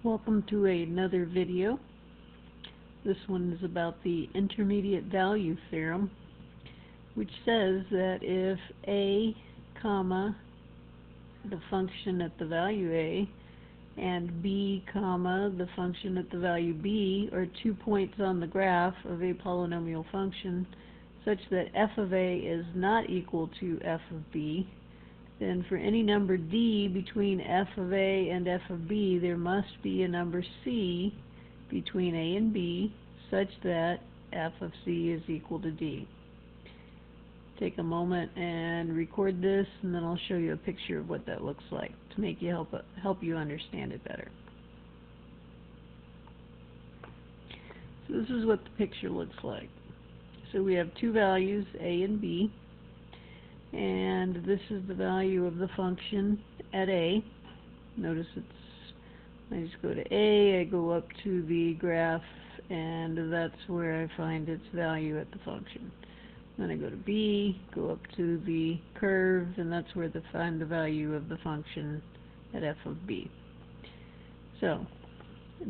Welcome to another video. This one is about the intermediate value theorem, which says that if a comma the function at the value a and b comma the function at the value b are 2 points on the graph of a polynomial function such that f of a is not equal to f of b, then for any number d between f of a and f of b, there must be a number c between a and b such that f of c is equal to d. Take a moment and record this, and then I'll show you a picture of what that looks like to make you help you understand it better. So this is what the picture looks like. So we have two values, a and b, and this is the value of the function at a. Notice I just go to a, I go up to the graph, and that's where I find its value at the function. Then I go to b, go up to the curve, and that's where I find the value of the function at f of b. So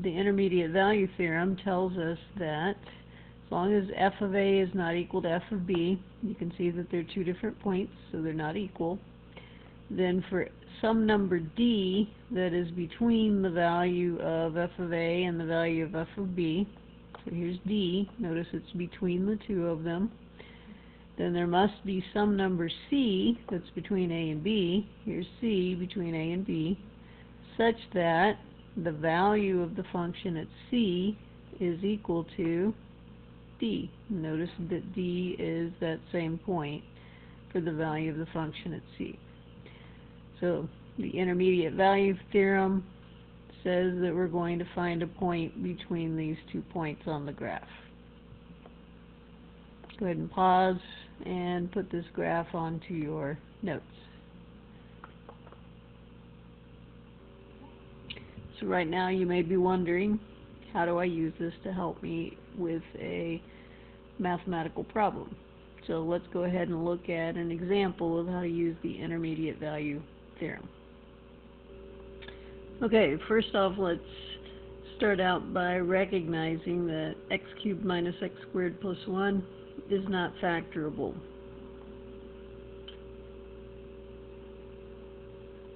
the intermediate value theorem tells us that as long as f of a is not equal to f of b, you can see that they're two different points, so they're not equal. Then for some number d that is between the value of f of a and the value of f of b, so here's d, notice it's between the two of them, then there must be some number c that's between a and b, here's c between a and b, such that the value of the function at c is equal to d. Notice that d is that same point for the value of the function at c. So the intermediate value theorem says that we're going to find a point between these 2 points on the graph. Go ahead and pause and put this graph onto your notes. So right now you may be wondering, how do I use this to help me with a mathematical problem? So let's go ahead and look at an example of how to use the intermediate value theorem. Okay, first off, let's start out by recognizing that x cubed minus x squared plus 1 is not factorable.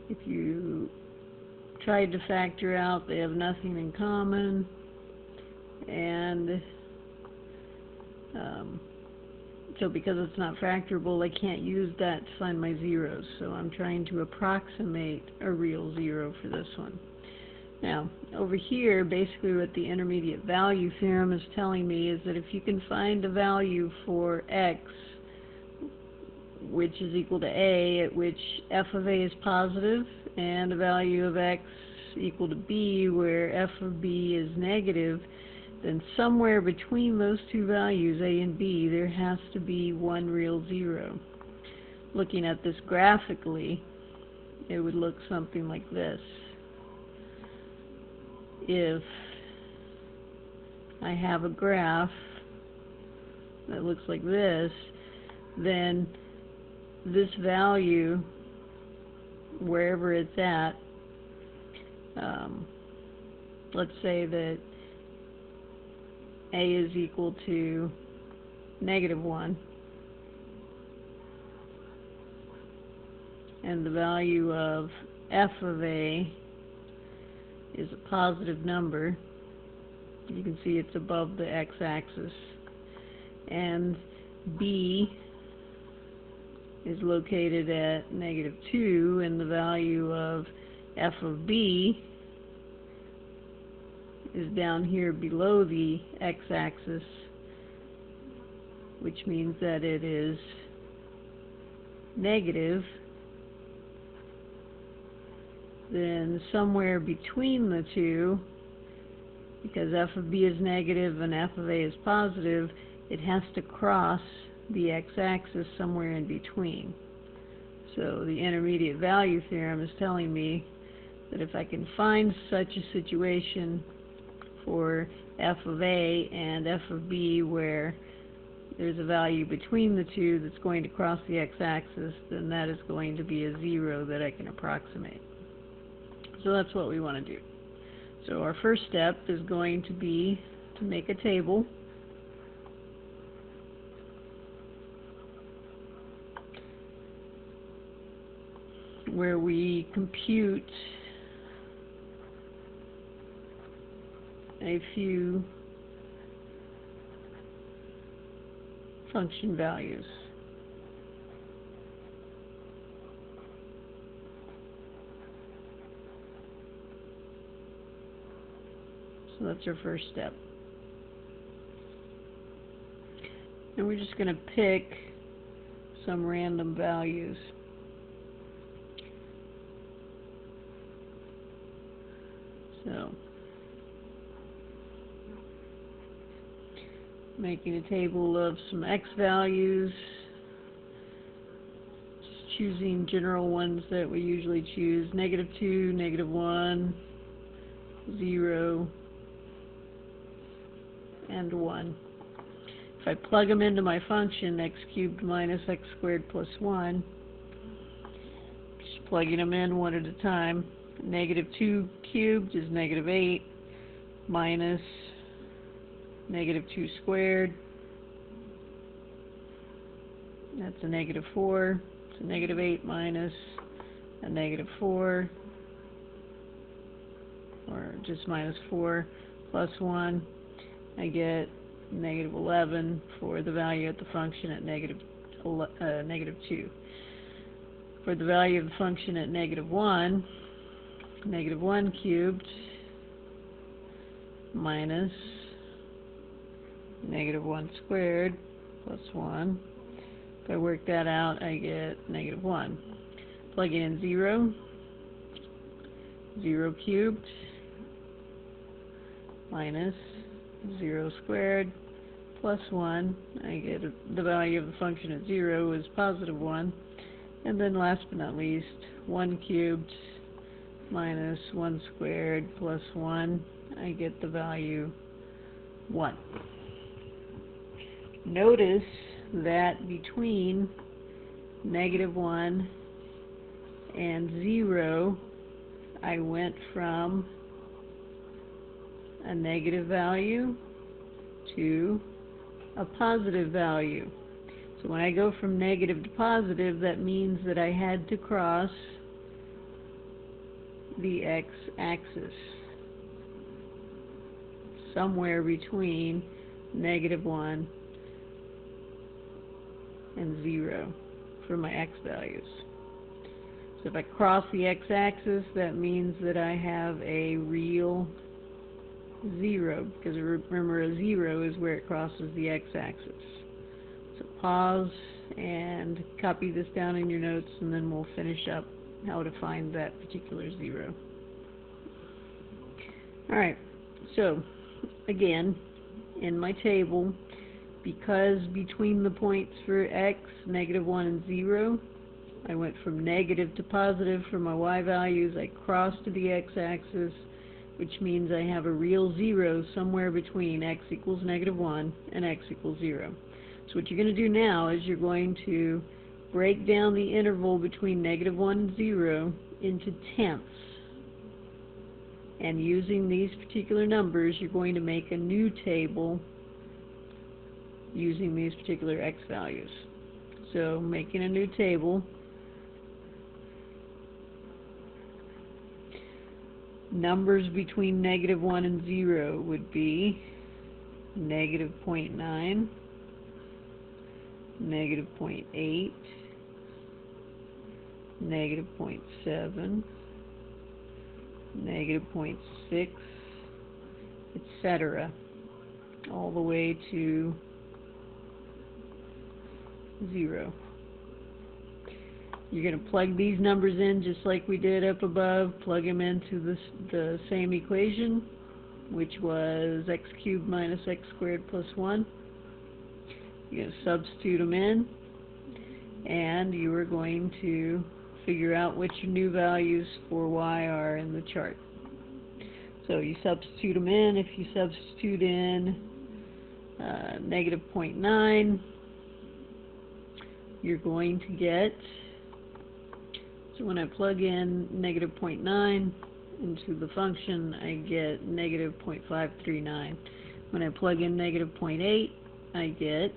If you tried to factor out, they have nothing in common, and so because it's not factorable, I can't use that to find my zeros, so I'm trying to approximate a real zero for this one. Now, over here, basically what the intermediate value theorem is telling me is that if you can find a value for x which is equal to a, at which f of a is positive, and a value of x equal to b where f of b is negative, then somewhere between those two values, a and b, there has to be one real zero. Looking at this graphically, it would look something like this. If I have a graph that looks like this, then this value, wherever it's at, let's say that a is equal to -1, and the value of f of a is a positive number. You can see it's above the x-axis, and b is located at -2, and the value of f of b is down here below the x-axis, which means that it is negative. Then somewhere between the two, because f of b is negative and f of a is positive, it has to cross the x-axis somewhere in between. So the intermediate value theorem is telling me that if I can find such a situation for f of a and f of b where there's a value between the two that's going to cross the x-axis, then that is going to be a zero that I can approximate. So that's what we want to do. So our first step is going to be to make a table where we compute a few function values. So that's our first step. And we're just going to pick some random values. So, making a table of some x values, just choosing general ones that we usually choose, -2, -1, 0, and 1. If I plug them into my function, x cubed minus x squared plus 1, just plugging them in one at a time, -2 cubed is -8 minus -2 squared, that's a -4, so -8 minus a -4, or just -4 plus 1, I get -11 for the value of the function at -2. For the value of the function at -1, -1 cubed minus -1 squared plus 1. If I work that out, I get -1. Plugging in 0, 0 cubed minus 0 squared plus 1. I get the value of the function at 0 is +1. And then last but not least, 1 cubed minus 1 squared plus 1. I get the value 1. Notice that between -1 and 0, I went from a negative value to a positive value. So when I go from negative to positive, that means that I had to cross the x-axis somewhere between -1 and 0 for my x values. So if I cross the x-axis, that means that I have a real 0, because remember, a 0 is where it crosses the x-axis. So pause and copy this down in your notes, and then we'll finish up how to find that particular 0. Alright, so again, in my table, because between the points for x, -1 and 0, I went from negative to positive for my y values. I crossed to the x-axis, which means I have a real 0 somewhere between x equals -1 and x equals 0. So what you're going to do now is you're going to break down the interval between -1 and 0 into tenths. And using these particular numbers, you're going to make a new table using these particular x values. So making a new table, numbers between -1 and 0 would be -0.9, -0.8, -0.7, -0.6, etc., all the way to 0. You're going to plug these numbers in just like we did up above, plug them into the same equation, which was x cubed minus x squared plus 1. You're going to substitute them in, and you are going to figure out what your new values for y are in the chart. So you substitute them in. If you substitute in -0.9, you're going to get, so when I plug in -0.9, into the function, I get negative 0.539. When I plug in negative 0.8, I get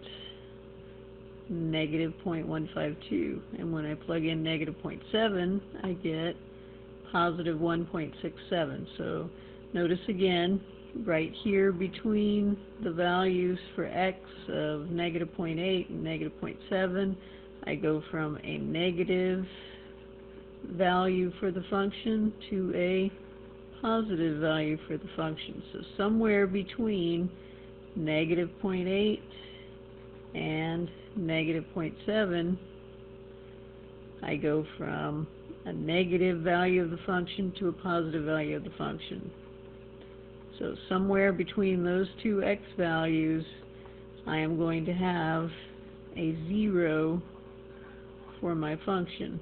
negative 0.152. And when I plug in negative 0.7, I get positive 1.67. So notice again, right here between the values for x of negative 0.8 and negative 0.7, I go from a negative value for the function to a positive value for the function. So somewhere between negative 0.8 and negative 0.7, I go from a negative value of the function to a positive value of the function. So somewhere between those two x values, I am going to have a 0 for my function.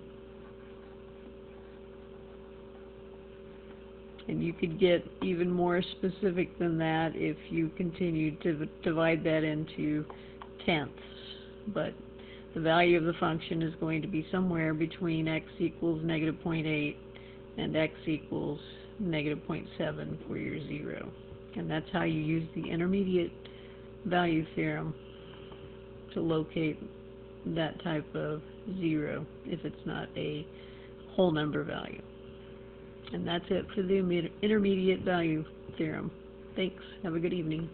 And you could get even more specific than that if you continue to divide that into tenths. But the value of the function is going to be somewhere between x equals negative 0.8 and x equals negative 0.7 for your 0. And that's how you use the intermediate value theorem to locate that type of 0 if it's not a whole number value. And that's it for the intermediate value theorem. Thanks. Have a good evening.